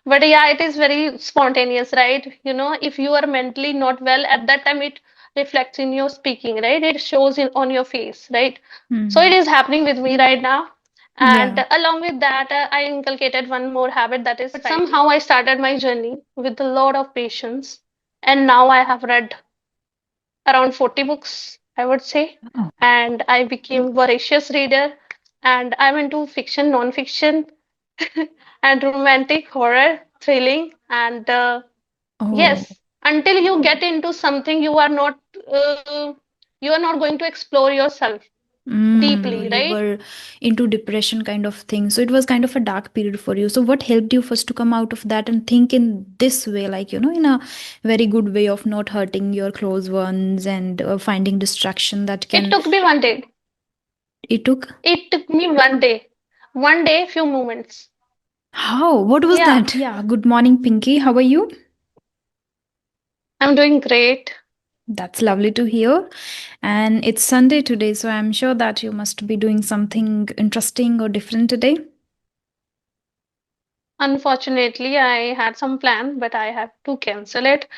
But yeah, it is very spontaneous, right? You know, if you are mentally not well at that time, it reflects in your speaking, right? It shows in on your face, right? So it Hmm. is happening with me right now. And Yeah. along with that, I inculcated one more habit, that is writing. But somehow I started my journey with a lot of patience. And now I have read around 40 books, I would say. Oh. And I became voracious reader. And I'm into fiction, non-fiction, and romantic, horror, thrilling, and Oh. yes, until you get into something, uh, you are not going to explore yourself deeply, You right? were into depression kind of thing. So it was kind of a dark period for you. So what helped you first to come out of that and think in this way, like, in a very good way of not hurting your close ones and finding distraction that It can, took me one day. it took, It took me one day. One day, few moments. how? What was Yeah, that? Yeah. Good morning, Pinky. How are you? I'm doing great. That's lovely to hear. And it's Sunday today, so I'm sure that you must be doing something interesting or different today. Unfortunately, I had some plan, but I have to cancel it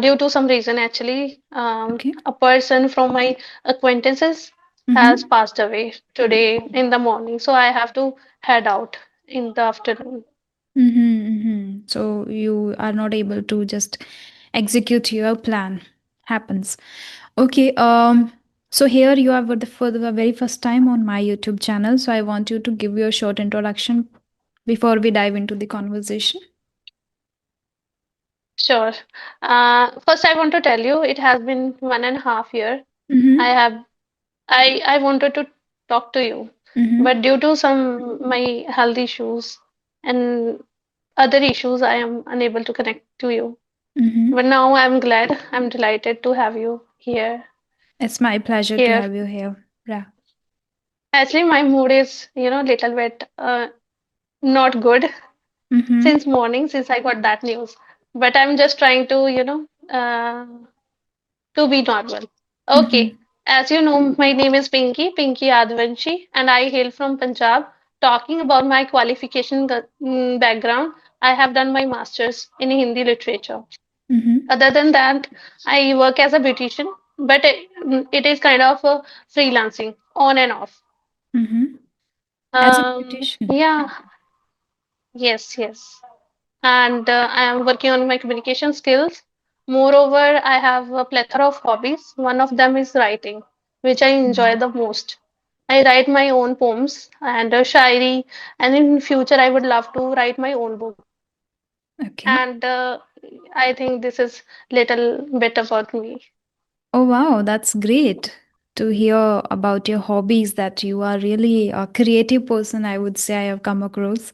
due to some reason. Actually, Okay. a person from my acquaintances has Mm-hmm. passed away today in the morning, so I have to head out in the afternoon. Mm-hmm, mm-hmm. So you are not able to just execute your plan. Happens. Okay. So here you are for the very first time on my YouTube channel. So I want you to give your short introduction before we dive into the conversation. Sure. First, I want to tell you it has been 1.5 year. I Mm-hmm. have I wanted to talk to you, Mm-hmm. but due to some my health issues and other issues, I am unable to connect to you. Mm-hmm. But now I'm glad, I'm delighted to have you here. It's my pleasure to Here, have you here. Yeah. actually, my mood is, little bit not good since Mm-hmm. morning, since I got that news. But I'm just trying to, to be normal. Mm-hmm. Okay, as you know, my name is Pinky Advanshi, and I hail from Punjab. Talking about my background, I have done my master's in Hindi literature. Mm-hmm. Other than that, I work as a beautician, but it is kind of freelancing on and off. Mm-hmm. As a beautician. Yeah, yes. And I am working on my communication skills. Moreover, I have a plethora of hobbies. One of them is writing, which I enjoy Mm. the most. I write my own poems and shairi, and in future I would love to write my own book. Okay. And I think this is little bit about me. Oh, wow, that's great to hear about your hobbies, that you are really a creative person, I would say I have come across.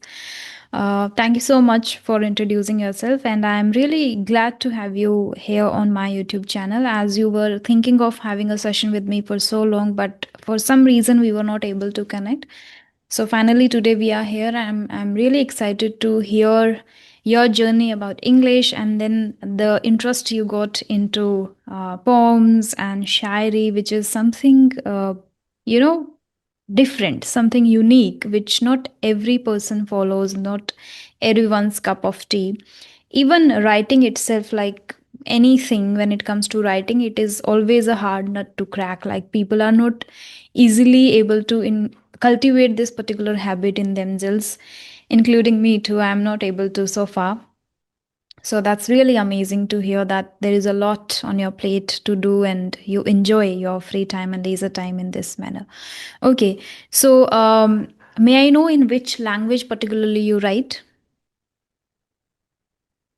Thank you so much for introducing yourself, and I'm really glad to have you here on my YouTube channel, as you were thinking of having a session with me for so long, but for some reason we were not able to connect. So finally today we are here. I'm really excited to hear your journey about English, and then the interest you got into poems and shairi, which is something you know different, something unique, which not every person follows, not everyone's cup of tea. Even writing itself, like anything, when it comes to writing, it is always a hard nut to crack. Like people are not easily able to cultivate this particular habit in themselves, including me too. I'm not able to so far. So that's really amazing to hear that there is a lot on your plate to do and you enjoy your free time and leisure time in this manner. Okay, so may I know in which language particularly you write?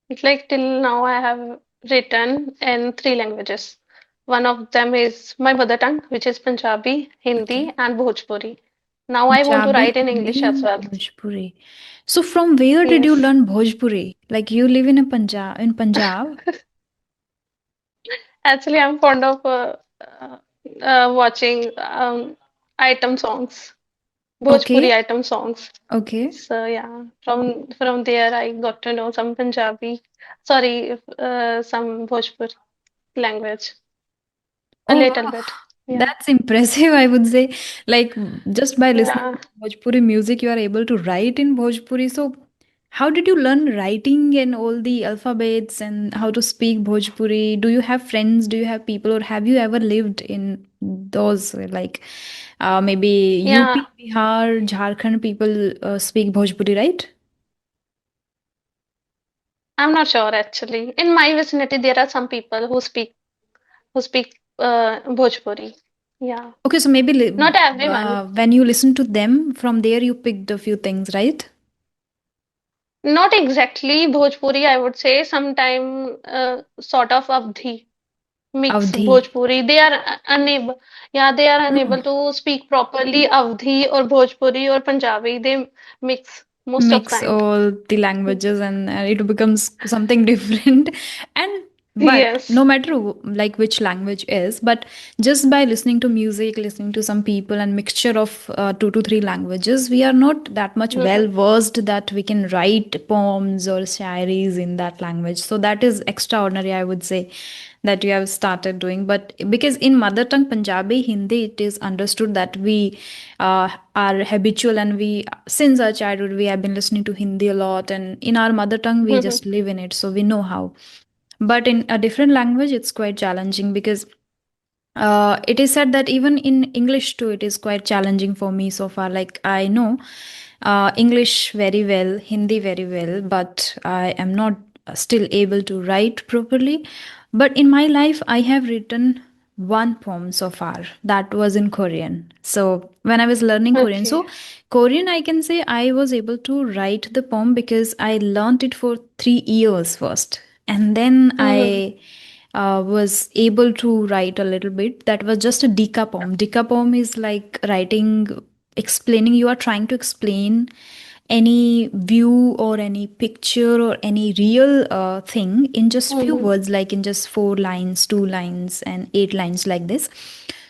It's like till now I have written in three languages. One of them is my mother tongue, which is Punjabi, Okay. Hindi, and Bhojpuri. Now I want to Punjabi, write in English Hindi, as and well. Bhojpuri. So from where did you Yes. learn Bhojpuri? Like you live in a Punjab? Actually, I'm fond of watching item songs, Bhojpuri Okay, item songs. okay. So yeah, from there I got to know some Punjabi, sorry, some Bhojpuri language a Oh little wow, bit. Yeah, that's impressive, I would say. Like just by listening yeah. to Bhojpuri music, you are able to write in Bhojpuri. So How did you learn writing and all the alphabets and how to speak Bhojpuri? Do you have friends? Do you have people, or have you ever lived in those like maybe Yeah, UP, Bihar, Jharkhand people speak Bhojpuri, right? I'm not sure actually. In my vicinity, there are some people who speak Bhojpuri. Yeah, Okay, so maybe not everyone. when you listen to them from there, you picked a few things, right? Not exactly Bhojpuri, I would say. Sometime sort of Avdhi mix Avdhi. Bhojpuri. They are unable. Yeah, they are Oh. unable to speak properly Avdhi or Bhojpuri or Punjabi. They mix most of Mix time. all the languages and it becomes something different. And but no Yes. matter like which language is, but just by listening to music, listening to some people and mixture of 2 to 3 languages, we are not that much well Mhm, versed that we can write poems or shairis in that language. So that is extraordinary, I would say, that you have started doing. But because in mother tongue Punjabi, Hindi, it is understood that we are habitual, and we since our childhood we have been listening to Hindi a lot, and in our mother tongue we mhm, just live in it, so we know how. But in a different language it's quite challenging, because it is said that even in English too, it is quite challenging for me so far. Like, I know English very well, Hindi very well, but I am not still able to write properly. But in my life, I have written one poem so far that was in Korean. So when I was learning Korean, Okay. so Korean, I can say I was able to write the poem because I learned it for 3 years first. And then Mhm, I was able to write a little bit. That was just a Dika poem. Dika poem is like writing, explaining, you are trying to explain any view or any picture or any real thing in just few mhm, words, like in just 4 lines, 2 lines, and 8 lines, like this.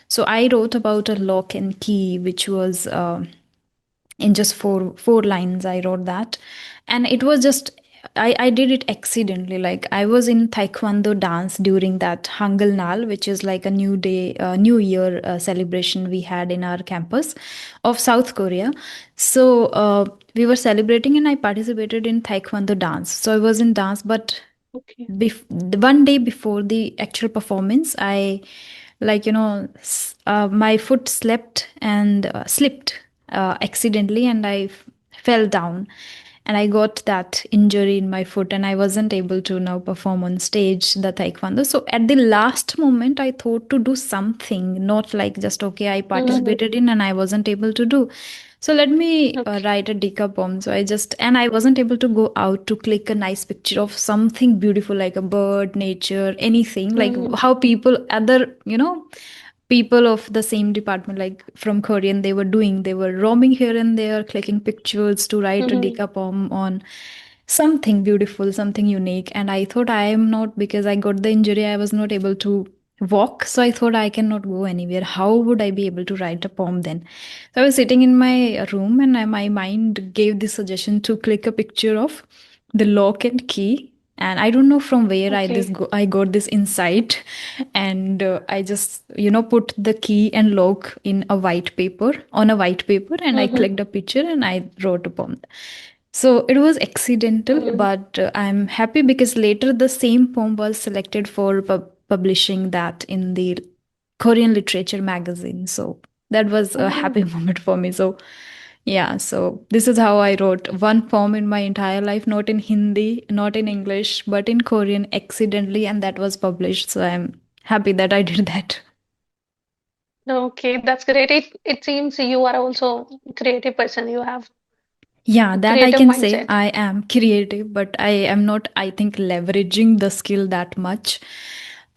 So I wrote about a lock and key, which was in just four lines. I wrote that, and it was just I did it accidentally. Like, I was in taekwondo dance during that Hangul Nal, which is like a new year celebration we had in our campus of South Korea. So we were celebrating, and I participated in taekwondo dance. So I was in dance, but okay. one day before the actual performance, I, like, my foot slipped accidentally, and fell down, and I got that injury in my foot, and I wasn't able to now perform on stage the taekwondo. So at the last moment, I thought to do something, not like just, okay, I Mhm, participated in and I wasn't able to do. So let me okay. write a decaf poem. So and I wasn't able to go out to click a nice picture of something beautiful, like a bird, nature, anything, like Mhm, how people of the same department, like from Korean, they were doing. They were roaming here and there, clicking pictures to write a mhm, decaf poem on something beautiful, something unique. And I thought, I am not, because I got the injury, I was not able to walk. So I thought, I cannot go anywhere. How would I be able to write a poem then? So I was sitting in my room, and my mind gave this suggestion to click a picture of the lock and key. And I don't know from where okay. I got this insight, and I just put the key and lock in a white paper on a white paper, and I Mhm, clicked a picture and I wrote a poem. So it was accidental, mhm, but I'm happy because later the same poem was selected for publishing that in the Korean literature magazine. So that was a happy mhm. moment for me. So yeah, so this is how I wrote one poem in my entire life, not in Hindi, not in English, but in Korean accidentally, and that was published. So I'm happy that I did that. Okay, that's great. It seems you are also a creative person. You have Yeah, that I creative can say. mindset. I am creative, but I am not, I think, leveraging the skill that much.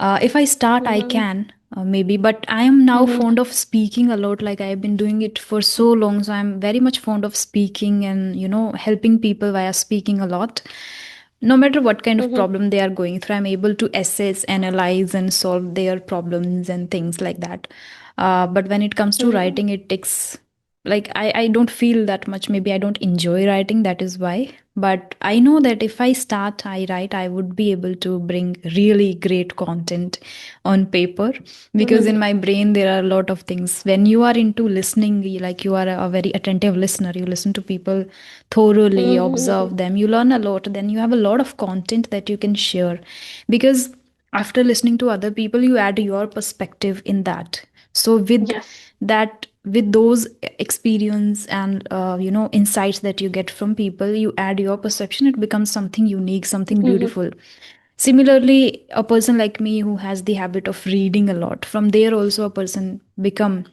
If I start, I Mhm, can maybe, but I am now mhm, fond of speaking a lot. Like, I've been doing it for so long. So I'm very much fond of speaking and, helping people via speaking a lot. No matter what kind of mhm, problem they are going through, I'm able to assess, analyze, and solve their problems and things like that. But when it comes to mhm. writing, it takes like I don't feel that much. Maybe I don't enjoy writing, that is why. But I know that if I start, I write, I would be able to bring really great content on paper, because in Mhm. my brain there are a lot of things. When you are into listening, like you are a very attentive listener, you listen to people thoroughly, Mhm. observe them, you learn a lot, then you have a lot of content that you can share. Because after listening to other people, you add your perspective in that. So with Yes. that, with those experience and insights that you get from people, you add your perception, it becomes something unique, something Mhm. beautiful. Similarly, a person like me who has the habit of reading a lot, from there also a person become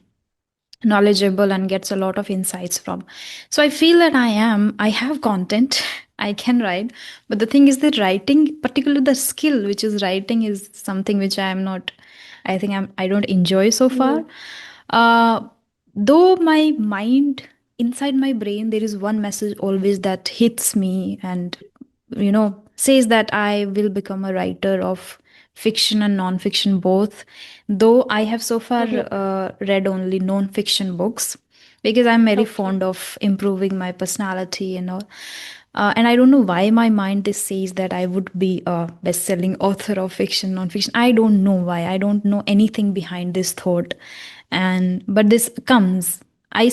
knowledgeable and gets a lot of insights from. So I feel that I have content, I can write. But the thing is that writing, particularly the skill which is writing, is something which I am not, I don't enjoy so far. Mhm. uh though my mind, inside my brain, there is one message always that hits me, and says that I will become a writer of fiction and non-fiction both. Though I have so far Mhm. read only non-fiction books, because I'm very Okay. fond of improving my personality and all. And I don't know why my mind this says that I would be a best-selling author of fiction, non-fiction. I don't know why. I don't know anything behind this thought, and but this comes. I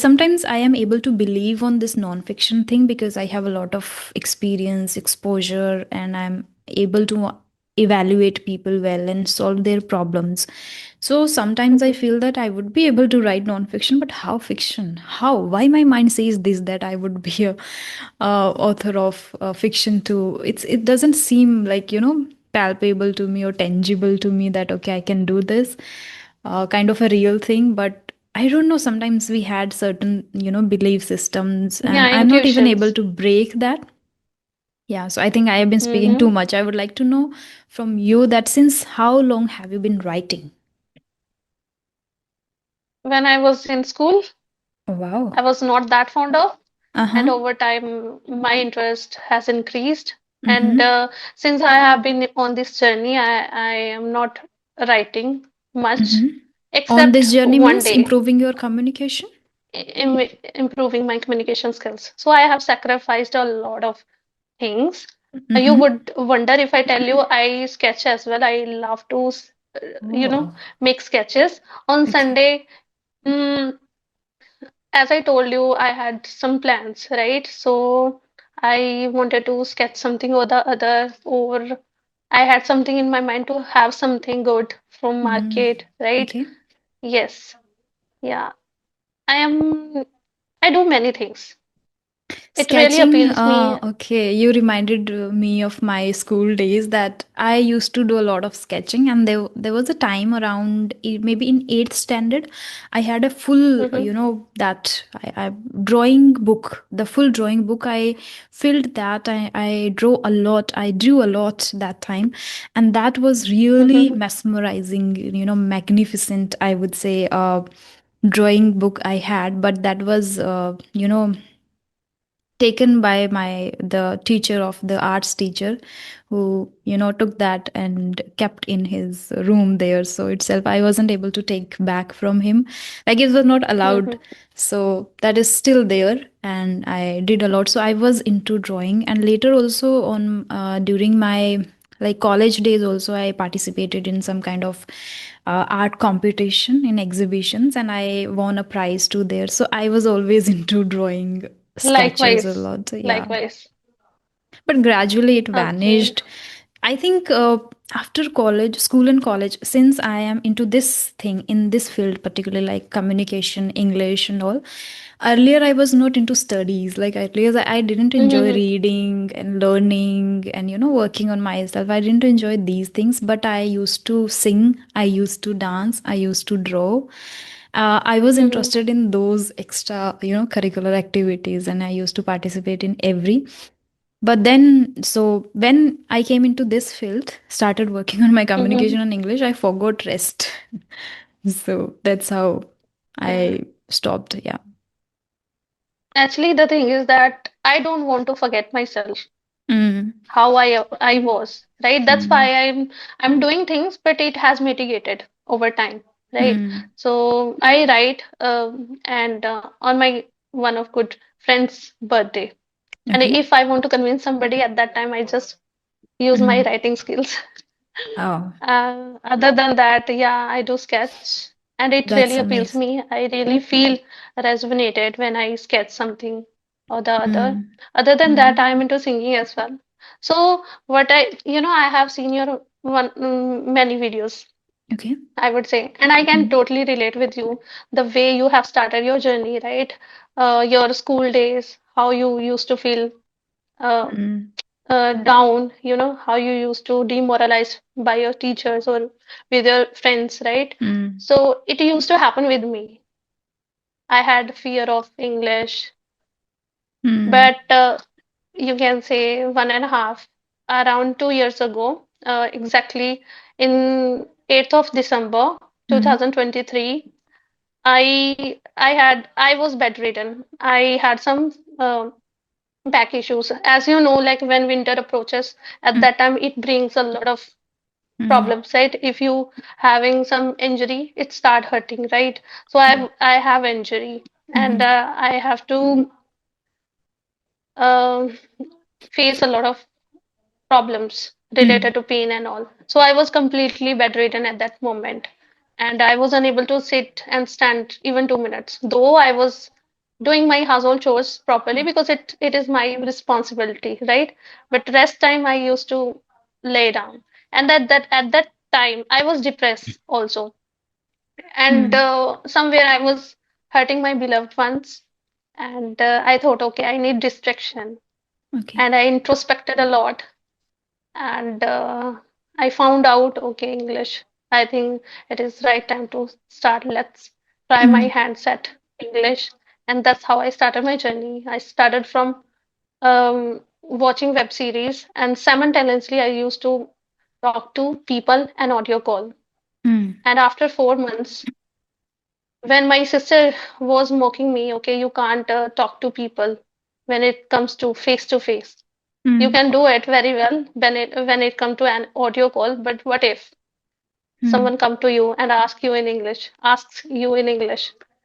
am able to believe on this non-fiction thing because I have a lot of experience, exposure, and I'm able to evaluate people well and solve their problems. So sometimes I Mhm. feel that I would be able to write non-fiction, but how fiction? How? Why my mind says this, that I would be a author of fiction too? It doesn't seem like palpable to me or tangible to me that okay, I can do this, kind of a real thing. But I don't know. Sometimes we had certain belief systems, and Yeah, I'm not even able intuitions. to break that. Yeah, so I think I have been speaking too Mhm. much. I would like to know from you that since how long have you been writing? When I was in school, Oh, wow. I was not that fond of, Uh and huh. over time, my interest has increased. And Mm-hmm. since I have been on this journey, I am not writing much, Mm-hmm. On except this journey one means day, improving your communication. improving my communication skills. So I have sacrificed a lot of things. You Mm-hmm. would wonder if I tell you I sketch as well. I love to, Oh, make sketches. On okay. Sunday, mm, as I told you, I had some plans, right? So I wanted to sketch something or the other, or I had something in my mind to have something good from Mm-hmm. market, right? Okay. Yes. Yeah. I am, I do many things. It really Sketching, appeals me. okay. You reminded me of my school days that I used to do a lot of sketching, and there was a time around maybe in eighth standard, I had a full, Mhm, that I drawing book, the full drawing book. I filled that. I drew a lot. I drew a lot that time, and that was really mhm. mesmerizing. Magnificent. I would say, drawing book I had, but that was, taken by my the teacher of the arts teacher, who took that and kept in his room there. So itself I wasn't able to take back from him, like it was not allowed. Mhm, So that is still there, and I did a lot. So I was into drawing, and later also on, during my like college days also, I participated in some kind of art competition in exhibitions, and I won a prize too there. So I was always into drawing sketches a likewise, lot. Yeah, likewise. but gradually it Okay. vanished. I think after college, school and college, since I am into this thing in this field, particularly like communication, English and all. Earlier I was not into studies. Like earlier I didn't enjoy Mhm, reading and learning and working on myself. I didn't enjoy these things, but I used to sing, I used to dance, I used to draw. I was mhm. interested in those extra curricular activities, and I used to participate in every. But then, so when I came into this field, started working on my Mhm. communication and English, I forgot rest. So that's how Yeah. I stopped. Yeah. Actually, the thing is that I don't want to forget myself, Mm. how I was, right? That's Mm. why I'm doing things, but it has mitigated over time. right? Mm. So I write, and on my one of good friend's birthday. And Okay. if I want to convince somebody at that time, I just use my Mm. writing skills. Oh, Other than that, yeah, I do sketch, and it really that's appeals amazing. me. I really feel resonated when I sketch something or the other. Mm. Other than that, Mm. I'm into singing as well. So what I have seen your many videos, Okay. I would say, and I can Mm. totally relate with you. The way you have started your journey, right? Your school days, how you used to feel uh, Mm. down, how you used to demoralize by your teachers or with your friends, right? Mm. So it used to happen with me. I had fear of English, Mm. but you can say one and a half, around 2 years ago, exactly in 8th of December Mm. 2023, I was bedridden. I had some back issues. As you know, like when winter approaches, at Mm. that time it brings a lot of Mm. problems, right? If you having some injury, it start hurting, right? So Mm. I have injury, and Mhm. I have to um face a lot of problems Mm. related to pain and all. So I was completely bedridden at that moment, and I was unable to sit and stand even 2 minutes, though I was doing my household chores properly because it is my responsibility, right? But rest time I used to lay down, and at that time I was depressed also, and Mm. somewhere I was hurting my beloved ones, and I thought, okay, I need distraction, Okay. and I introspected a lot, and I found out, okay, English. I think it is right time to start. Let's try my Mm. hands at English, and that's how I started my journey. I started from watching web series, and simultaneously I used to talk to people and audio call. Mm. And after 4 months, when my sister was mocking me, okay, you can't talk to people when it comes to face. You Mm. can do it very well when it come to an audio call, but what if Mm. someone come to you and asks you in English?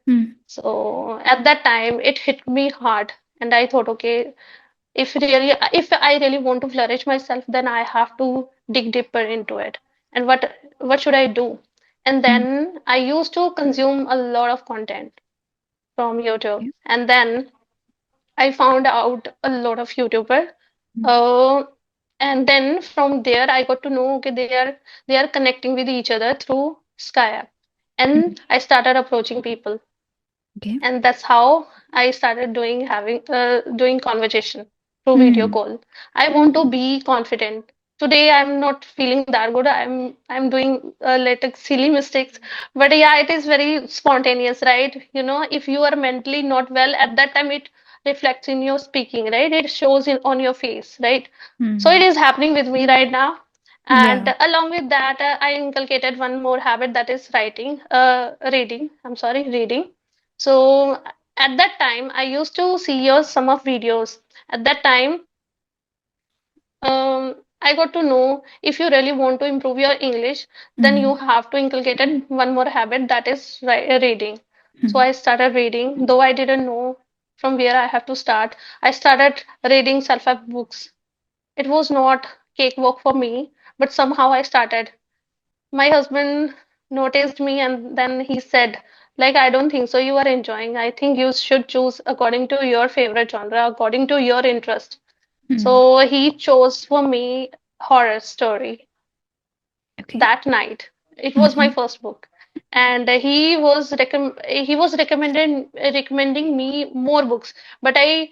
Mm. So at that time, it hit me hard, and I thought, okay, if I really want to flourish myself, then I have to dig deeper into it. And what should I do? And Mm. then I used to consume a lot of content from YouTube, Okay. and then I found out a lot of YouTuber. Mm. Uh, and then from there, I got to know, okay, they are connecting with each other through Skype, Mm. and I started approaching people, Okay. and that's how I started doing conversation through video Mm. call. I want to be confident. Today I'm not feeling that good. I'm doing little silly mistakes, but yeah, it is very spontaneous, right? If you are mentally not well at that time, it reflects in your speaking, right? It shows in on your face, right? So it Mm. is happening with me right now. And Yeah. along with that, I inculcated one more habit, that is reading. I'm sorry, reading. So at that time, I used to see your some of videos. At that time, I got to know if you really want to improve your English, then you Mm. have to inculcate one more habit, that is reading. So Mm. I started reading, though I didn't know from where I have to start. I started reading self-help books. It was not cakewalk for me, but somehow I started. My husband noticed me, and then he said, like, I don't think so. You are enjoying. I think you should choose according to your favorite genre, according to your interest. Mm. So he chose for me horror story Okay. that night. It was my Mhm. first book. And he was recommending me more books, but I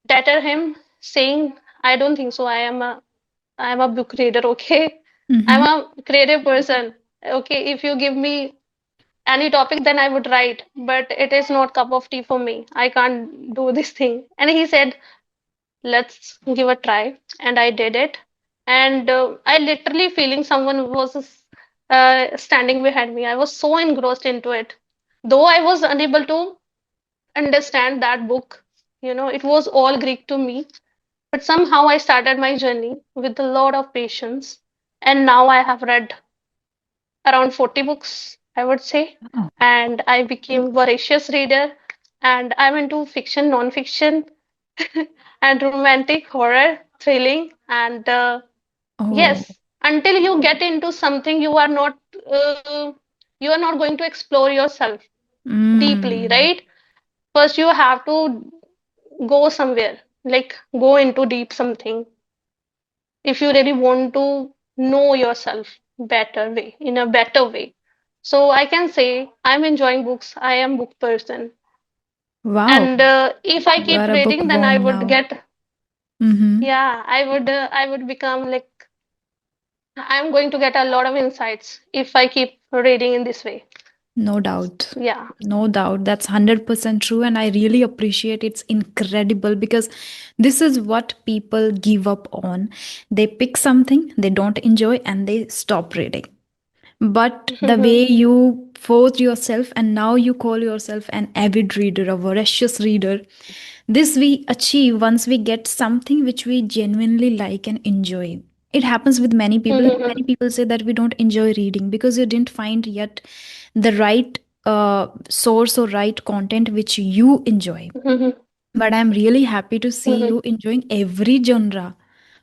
deter him, saying, I don't think so. I'm a book reader, okay? I'm Mhm. a creative person. Okay, if you give me any topic, then I would write, but it is not cup of tea for me. I can't do this thing. And he said, let's give a try. And I did it. And I literally feeling someone was standing behind me. I was so engrossed into it. Though I was unable to understand that book, it was all Greek to me. But somehow I started my journey with a lot of patience, and now I have read around 40 books, I would say. Oh. And I became voracious reader. And I'm into fiction, non-fiction, and romantic, horror, thrilling, and Oh. yes, until you get into something, uh, you are not going to explore yourself deeply, Mm. right? First, you have to go somewhere, like go into deep something if you really want to know yourself better way, in a better way. So I can say I'm enjoying books. I am book person, Wow. and if I You keep are a reading, then I bookworm would now. get, Mm-hmm. yeah, I would become like I'm going to get a lot of insights if I keep reading in this way. No doubt. Yeah. No doubt. That's 100% true. And I really appreciate it's incredible because this is what people give up on. They pick something they don't enjoy and they stop reading. But the way you forced yourself and now you call yourself an avid reader, a voracious reader, this we achieve once we get something which we genuinely like and enjoy. It happens with many people. Many people say that we don't enjoy reading because you didn't find yet the right source or right content which you enjoy. But I'm really happy to see you enjoying every genre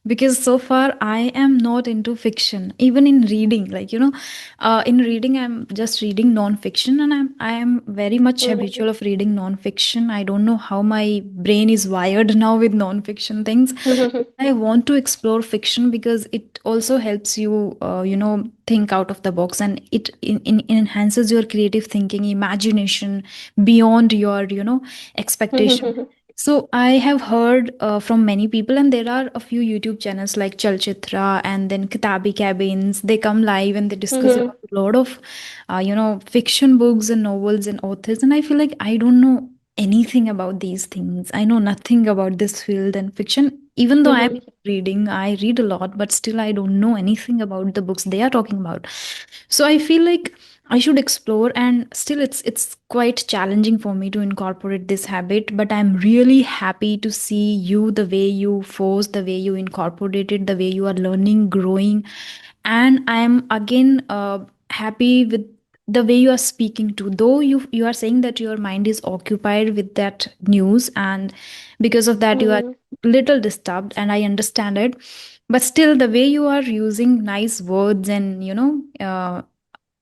because so far I am not into fiction even in reading, like in reading I'm just reading non-fiction, and I am very much habitual of reading non-fiction. I don't know how my brain is wired now with non-fiction things. I want to explore fiction because it also helps you, think out of the box, and it enhances your creative thinking, imagination beyond your, expectation. So I have heard from many people, and there are a few YouTube channels like Chalchitra and then Kitabi Cabins. They come live and they discuss about a lot of, fiction books and novels and authors. And I feel like I don't know anything about these things. I know nothing about this field and fiction. Even though I'm reading, I read a lot, but still I don't know anything about the books they are talking about. So I feel like I should explore, and still it's quite challenging for me to incorporate this habit, but I'm really happy to see you, the way you force, the way you incorporate it, the way you are learning, growing. And I'm again happy with the way you are speaking to, though you are saying that your mind is occupied with that news, and because of that you are little disturbed, and I understand it. But still the way you are using nice words and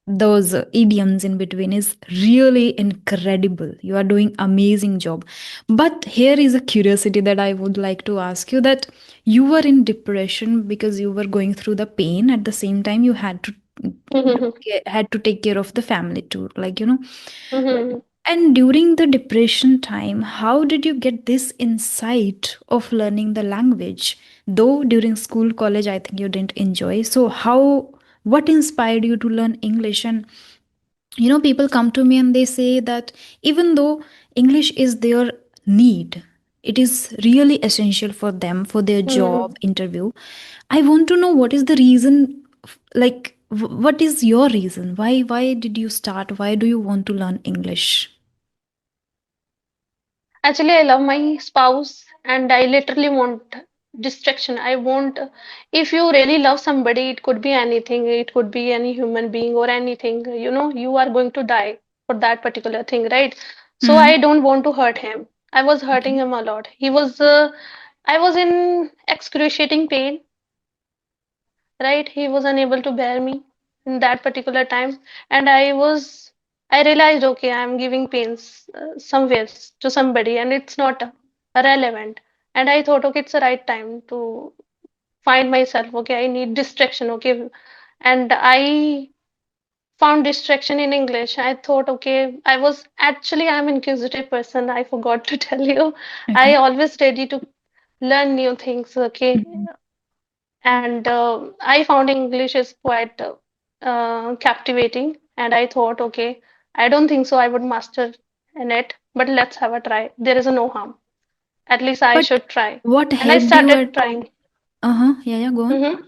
those idioms in between is really incredible. You are doing amazing job. But here is a curiosity that I would like to ask you, that you were in depression because you were going through the pain, at the same time you had to had to take care of the family too, and during the depression time, how did you get this insight of learning the language? Though during school, college, I think you didn't enjoy. So, what inspired you to learn English? And, people come to me and they say that even though English is their need, it is really essential for them for their job interview. I want to know what is the reason, like, what is your reason? Why did you start? Why do you want to learn English? Actually, I love my spouse and I literally want distraction. I want, if you really love somebody, it could be anything, it could be any human being or anything, you are going to die for that particular thing, right? So Hmm. I don't want to hurt him. I was hurting Okay. him a lot. I was in excruciating pain, right? He was unable to bear me in that particular time, and I realized, okay, I'm giving pains somewhere to somebody, and it's not relevant. And I thought, okay, it's the right time to find myself. Okay, I need distraction. Okay, and I found distraction in English. I thought, okay, I'm inquisitive person. I forgot to tell you. I Okay. always ready to learn new things. Okay, Mhm. and I found English is quite captivating. And I thought, okay, I don't think so I would master in it, but let's have a try. There is no harm. At least I But should try. what And I helped you started at? trying. Uh huh. Yeah, yeah. Go on. Hmm.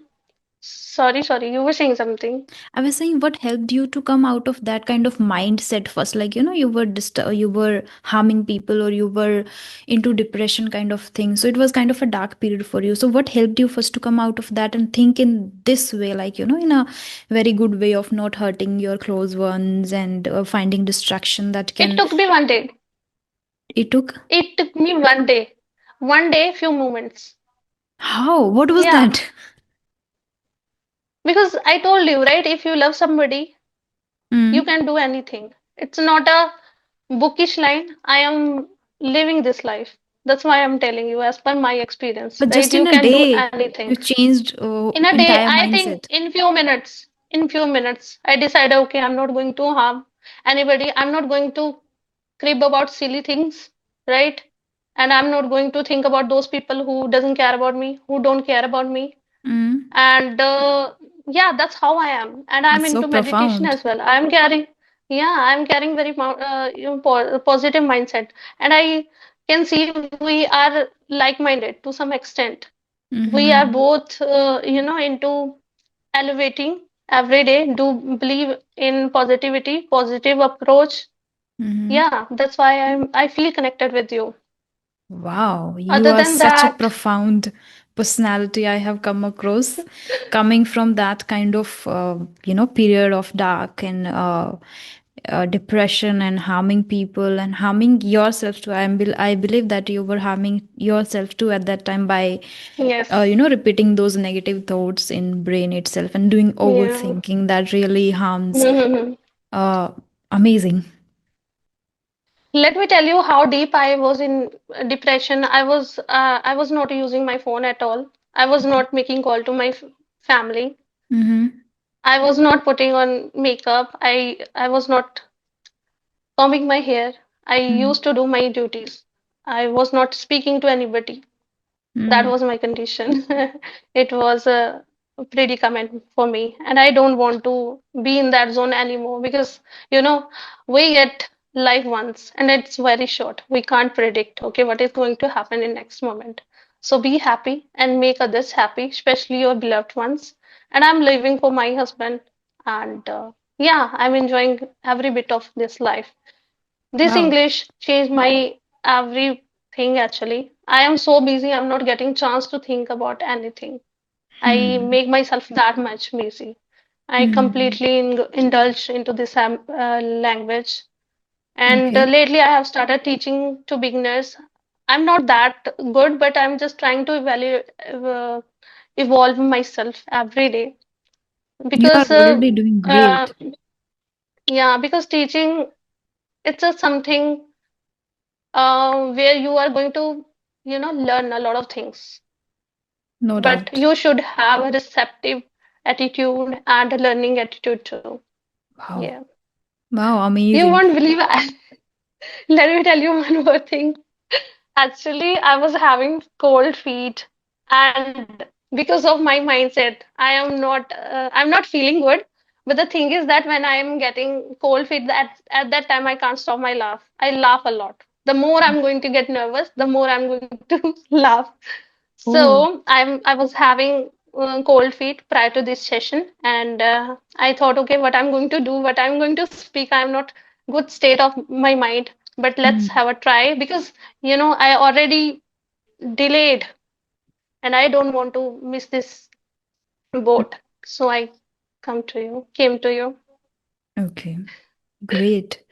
Sorry, you were saying something. I was saying, what helped you to come out of that kind of mindset first? Like, you were you were harming people, or you were into depression kind of thing. So it was kind of a dark period for you. So what helped you first to come out of that and think in this way, like, in a very good way of not hurting your close ones, and finding distraction that It can. took me one day. It took. It took me one day. One day, few moments. How? What was Yeah, that? because I told you, right? If you love somebody, you Mm. can do anything. It's not a bookish line. I am living this life. That's why I'm telling you, as per my experience, But right? just You in a can do day, anything. you changed In a day, entire I think mindset. in few minutes, I decided, okay, I'm not going to harm anybody. I'm not going to crib about silly things, right? And I'm not going to think about those people who doesn't care about me, who don't care about me. Mm. And yeah, that's how I am. And I'm That's so into meditation profound. as well. Yeah, I'm carrying very positive mindset. And I can see we are like-minded to some extent. We are Mm-hmm. both, into elevating every day, do believe in positivity, positive approach. Mm-hmm. Yeah, that's why I feel connected with you. Wow, you Other are than such a that, profound personality I have come across, coming from that kind of period of dark and depression, and harming people and harming yourself too. I believe that you were harming yourself too at that time by yes, repeating those negative thoughts in brain itself and doing yeah. overthinking that really harms. Mhm. Uh, Amazing. Let me tell you how deep I was in depression. I was not using my phone at all. I was not making call to my family. Mm-hmm. I was not putting on makeup. I was not combing my hair. I used to do my duties. I was not speaking to anybody. That Mm-hmm. was my condition. It was a predicament for me, and I don't want to be in that zone anymore because, you know, we get life once and it's very short. We can't predict, okay, what is going to happen in next moment. So be happy and make others happy, especially your beloved ones. And I'm living for my husband, and yeah, I'm enjoying every bit of this life. This Wow. English changed my everything actually. I am so busy, I'm not getting chance to think about anything. I Hmm. make myself that much busy. I Hmm. completely indulge into this language. And Okay. lately I have started teaching to beginners. I'm not that good, but I'm just trying to evolve myself every day. You are Because, already doing uh, great. yeah, because teaching, it's a something where you are going to, learn a lot of things. No But doubt. you should have a receptive attitude and a learning attitude too. Wow. Yeah. Wow, You amazing. won't believe Let me tell you one more thing. Actually, I was having cold feet, and because of my mindset, I'm not feeling good. But the thing is that when I am getting cold feet, that at that time I can't stop my laugh. I laugh a lot. The more I'm going to get nervous, the more I'm going to laugh. Oh. So I was having cold feet prior to this session, and I thought, okay, what I'm going to do, what I'm going to speak, I'm not good state of my mind, but let's Hmm. have a try because I already delayed, and I don't want to miss this boat. So I came to you. Okay. Great.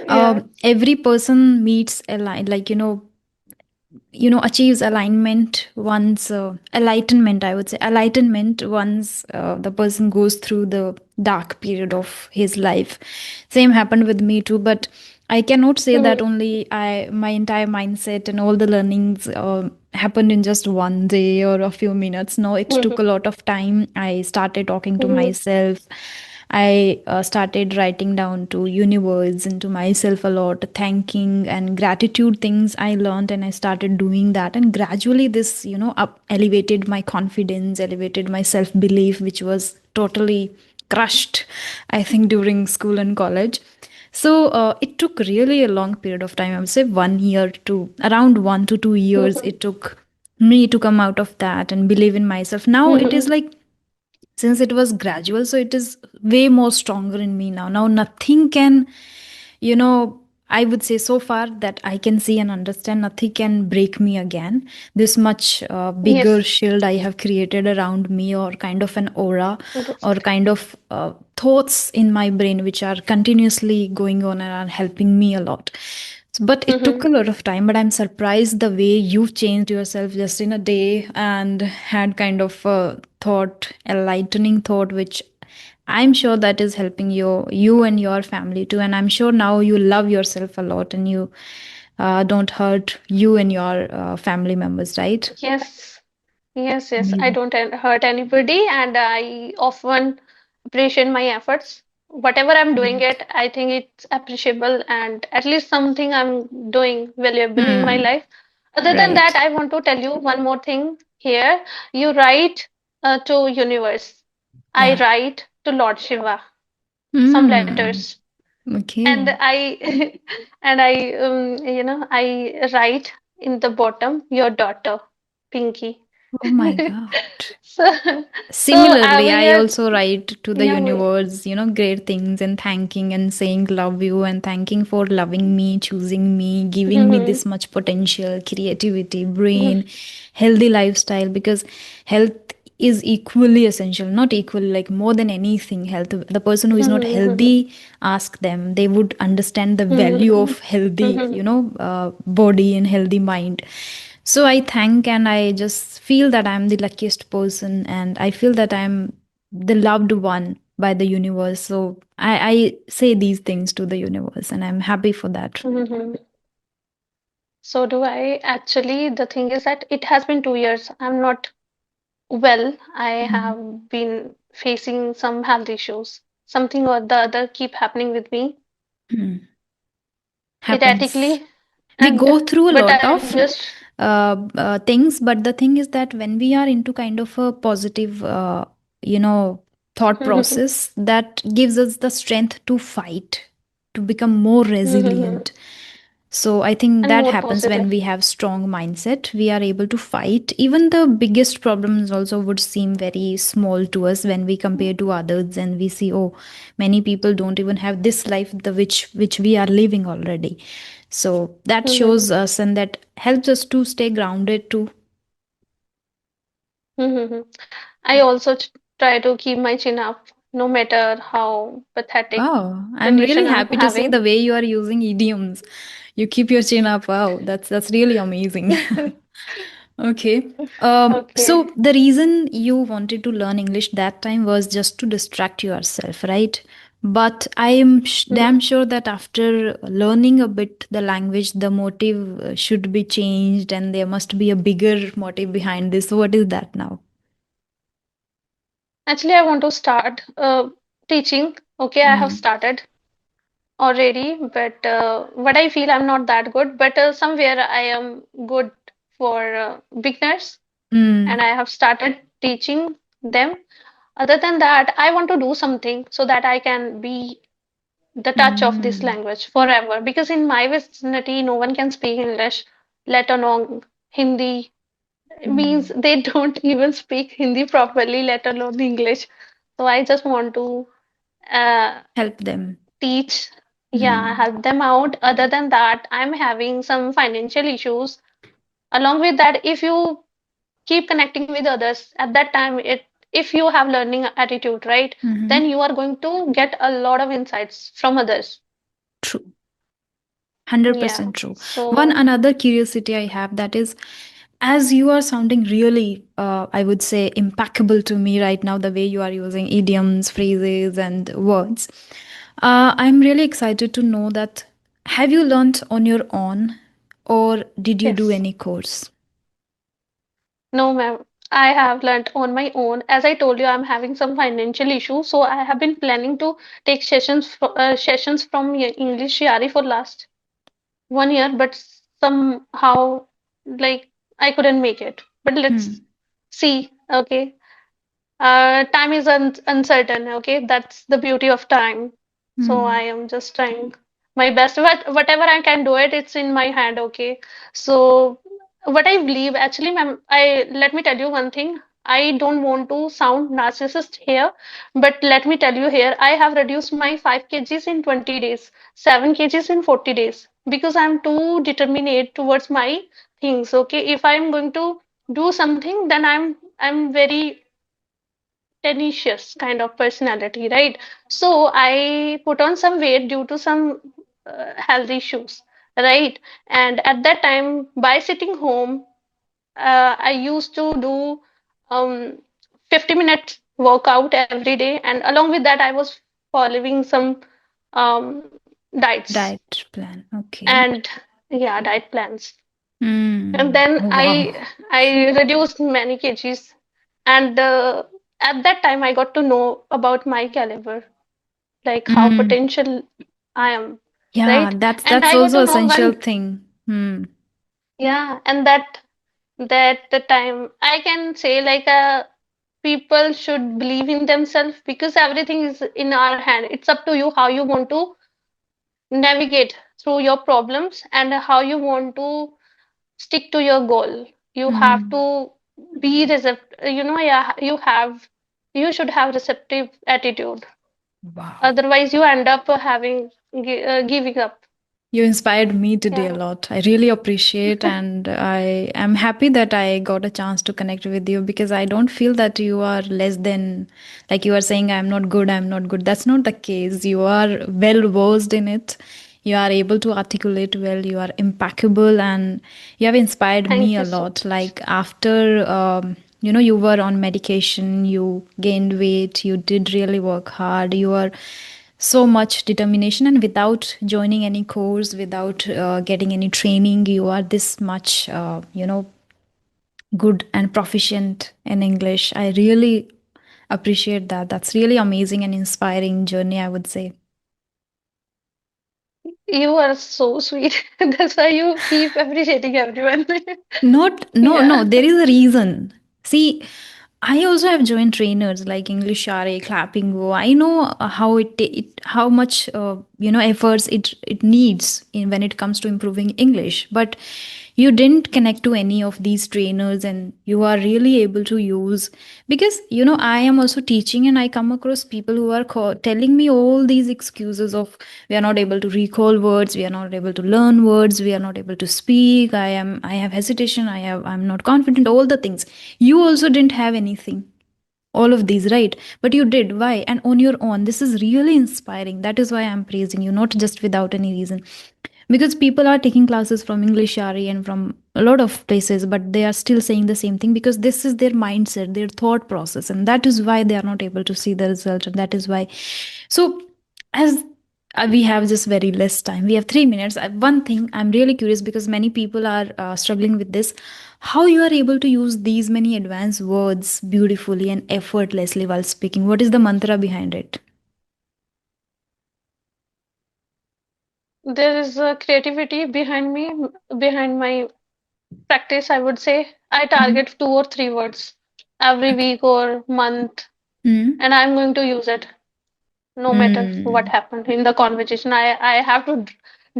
Yeah. Every person meets a line, like, achieves alignment once, enlightenment, I would say, enlightenment once the person goes through the dark period of his life. Same happened with me too, but I cannot say that Mhm. only I my entire mindset and all the learnings happened in just one day or a few minutes. No, it took a Mhm. lot of time. I started talking to Mhm. myself. I started writing down to universe and to myself a lot, thanking and gratitude things I learned, and I started doing that. And gradually, this up elevated my confidence, elevated my self belief, which was totally crushed, I think, during school and college. So it took really a long period of time. I would say 1 year to around 1 to 2 years. Mhm. It took me to come out of that and believe in myself. Now it is Mhm. like Since it was gradual, so it is way more stronger in me now. Now nothing can, you know, I would say so far that I can see and understand, nothing can break me again. This much bigger Yes, shield I have created around me, or kind of an aura, that's or kind of thoughts in my brain which are continuously going on and are helping me a lot. But it took mm-hmm. a lot of time, but I'm surprised the way you've changed yourself just in a day and had kind of a thought, a lightening thought, which I'm sure that is helping you and your family too. And I'm sure now you love yourself a lot, and you don't hurt you and your family members, right? Yes. Yes, yes, I Amazing. don't hurt anybody, and I often appreciate my efforts. Whatever I'm doing Great. it, I think it's appreciable and at least something I'm doing valuable in my Hmm. life. Other than that, Right. I want to tell you one more thing here. You write to universe. I Yeah. write to Lord Shiva some Hmm. letters, and Okay. I and I write in the bottom your daughter, Pinky. Oh my God. So, Similarly, we I are, also write to the yeah, we, universe, great things, and thanking and saying love you, and thanking for loving me, choosing me, giving me hmm this much potential, creativity, brain, healthy lifestyle, because health is equally essential, not equally, like more than anything. Health, the person who is not hmm healthy, ask them, they would understand the value hmm of healthy, hmm body and healthy mind. So I thank, and I just feel that I'm the luckiest person, and I feel that I'm the loved one by the universe. So I say these things to the universe, and I'm happy for that. hmm So do I. Actually, the thing is that it has been 2 years. I'm not well. I Mm. have been facing some health issues. Something or the other keep happening with me Mm. Happens. erratically, We and go through a but lot I'm of just. things, but the thing is that when we are into kind of a positive, you know thought process, that gives us the strength to fight, to become more resilient. So I think And that more happens when positive. we have strong mindset. We are able to fight. Even the biggest problems also would seem very small to us when we compare to others, and we see, oh, many people don't even have this life, the which we are living already. So that hmm shows us, and that helps us to stay grounded too. I also try to keep my chin up, no matter how pathetic Wow, I'm really condition I'm happy to see having. the way you are using idioms. You keep your chin up. Wow, that's really amazing. Okay. Okay. So the reason you wanted to learn English that time was just to distract yourself, right? But I am damn Mhm. sure that after learning a bit the language, the motive should be changed, and there must be a bigger motive behind this. So what is that now? Actually, I want to start teaching. Okay, I have Mm. started already, but what I feel I'm not that good, but somewhere I am good for beginners, and Mm. I have started teaching them. Other than that, I want to do something so that I can be the touch of this Mm. language forever, because in my vicinity no one can speak English, let alone Hindi. It means Mm. they don't even speak Hindi properly, let alone English. So I just want to uh, Help them. teach, yeah, Mm. help them out. Other than that, I'm having some financial issues. Along with that, if you keep connecting with others, at that time, if you have learning attitude, right, then Mm-hmm. you are going to get a lot of insights from others. True. Yeah. 100% true. One So, another curiosity I have, that is, as you are sounding really, I would say, impeccable to me right now, the way you are using idioms, phrases, and words. I'm really excited to know that, have you learnt on your own, or did you do yes. any course? No, ma'am. I have learned on my own. As I told you, I'm having some financial issues, so I have been planning to take sessions from English Yari for last 1 year, but somehow, like, I couldn't make it. But let's Hmm. see. Okay. Time is uncertain. Okay. That's the beauty of time. So I Hmm. am just trying my best. Whatever I can do it, it's in my hand. Okay. So what I believe, actually, ma'am, let me tell you one thing. I don't want to sound narcissist here, but let me tell you here, I have reduced my 5 kgs in 20 days, 7 kgs in 40 days because I'm too determined towards my things. Okay, if I'm going to do something, then I'm very tenacious kind of personality, right? So I put on some weight due to some health issues, right? And at that time, by sitting home, I used to do um, 50 minutes workout every day, and along with that, I was following some um, diets Diet plan. Okay. and yeah, diet plans. And Mm. then I Wow. I reduced many kgs, and at that time, I got to know about my caliber, like how Mm. potential I am, Yeah, right? And that's I got also to know essential one, thing. Hmm. yeah, and that the time I can say like people should believe in themselves because everything is in our hand. It's up to you how you want to navigate through your problems and how you want to stick to your goal. You have Mm. to be receptive, yeah, you should have receptive attitude. Wow. Otherwise, you end up giving up. You inspired me today a Yeah, lot. I really appreciate, and I am happy that I got a chance to connect with you because I don't feel that you are less than, like you are saying, I'm not good, I'm not good. That's not the case. You are well versed in it. You are able to articulate well. You are impeccable, and you have inspired me thank a you so lot. much. Like after, you were on medication, you gained weight, you did really work hard. You are so much determination, and without joining any course, without getting any training, you are this much good and proficient in English. I really appreciate that. That's really amazing and inspiring journey, I would say. You are so sweet. That's why you keep appreciating everyone. Not, no, no, Yeah. there is a reason. See, I also have joined trainers like English RA, Clapping Go. I know how how much efforts it needs in when it comes to improving English. But you didn't connect to any of these trainers, and you are really able to use, because I am also teaching, and I come across people who are telling me all these excuses of we are not able to recall words, we are not able to learn words, we are not able to speak, I have hesitation, I'm not confident, all the things. You also didn't have anything, all of these, right? But you did. Why? And on your own. This is really inspiring. That is why I'm praising you, not just without any reason. Because people are taking classes from English RE and from a lot of places, but they are still saying the same thing because this is their mindset, their thought process, and that is why they are not able to see the result. And that is why. So, as we have just very less time, we have 3 minutes. One thing I'm really curious, because many people are struggling with this, how you are able to use these many advanced words beautifully and effortlessly while speaking. What is the mantra behind it? There is a creativity behind me, behind my practice, I would say. I Mhm. target 2 or 3 words every Okay. week or month, Mm. and I'm going to use it no matter what Mm. happened in the conversation. I have to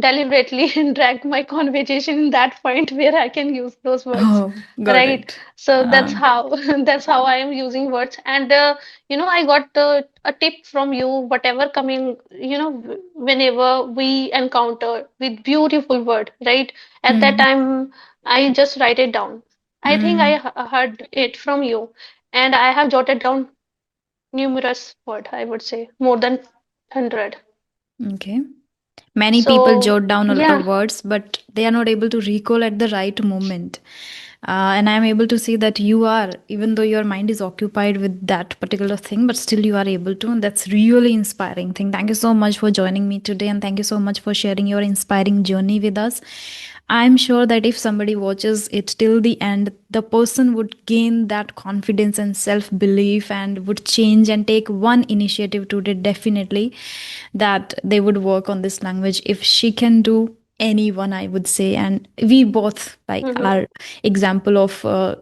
deliberately drag my conversation in that point where I can use those words, Oh, got right? it. So that's Uh, how that's how I am using words. And I got a tip from you, whatever coming, whenever we encounter with beautiful word, right? At that mm. time, I just write it down. I think I Mm. heard it from you, and I have jotted down numerous word, I would say more than 100. Okay. Many people So jot down a lot of yeah, words, but they are not able to recall at the right moment. And I am able to see that you are, even though your mind is occupied with that particular thing, but still you are able to. And that's really inspiring thing. Thank you so much for joining me today. And thank you so much for sharing your inspiring journey with us. I'm sure that if somebody watches it till the end, the person would gain that confidence and self belief and would change and take one initiative today, definitely, that they would work on this language. If she can do, anyone, I would say. And we both like hmm, our example of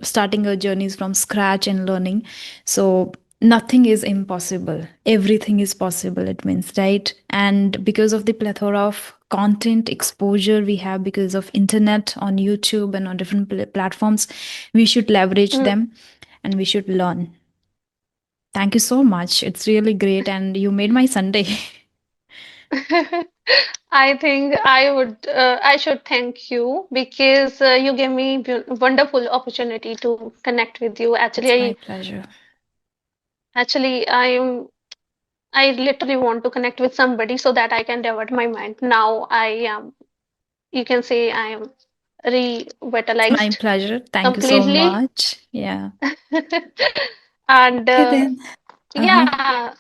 starting our journeys from scratch and learning. So nothing is impossible, everything is possible, it means, right? And because of the plethora of content exposure we have, because of internet on YouTube and on different platforms, we should leverage hmm, them. and we should learn. Thank you so much. It's really great, and you made my Sunday. I think I should thank you because you gave me wonderful opportunity to connect with you. It's my pleasure. I literally want to connect with somebody so that I can divert my mind. Now I am, you can say I am It's my revitalized pleasure. Thank you so completely. much. Yeah. And Okay, then. Uh huh. yeah,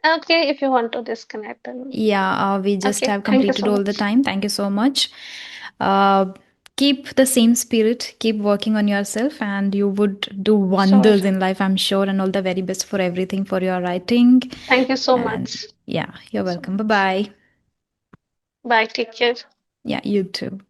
okay, if you want to disconnect, then Yeah, we just okay, have thank you completed so all the much. time. Thank you so much. Uh, keep the same spirit, keep working on yourself, and you would do Sure. wonders in life, I'm sure. And all the very best for everything for your writing. Thank you so And much. yeah, you're So welcome. Bye much. bye. Bye, take care. Yeah, you too.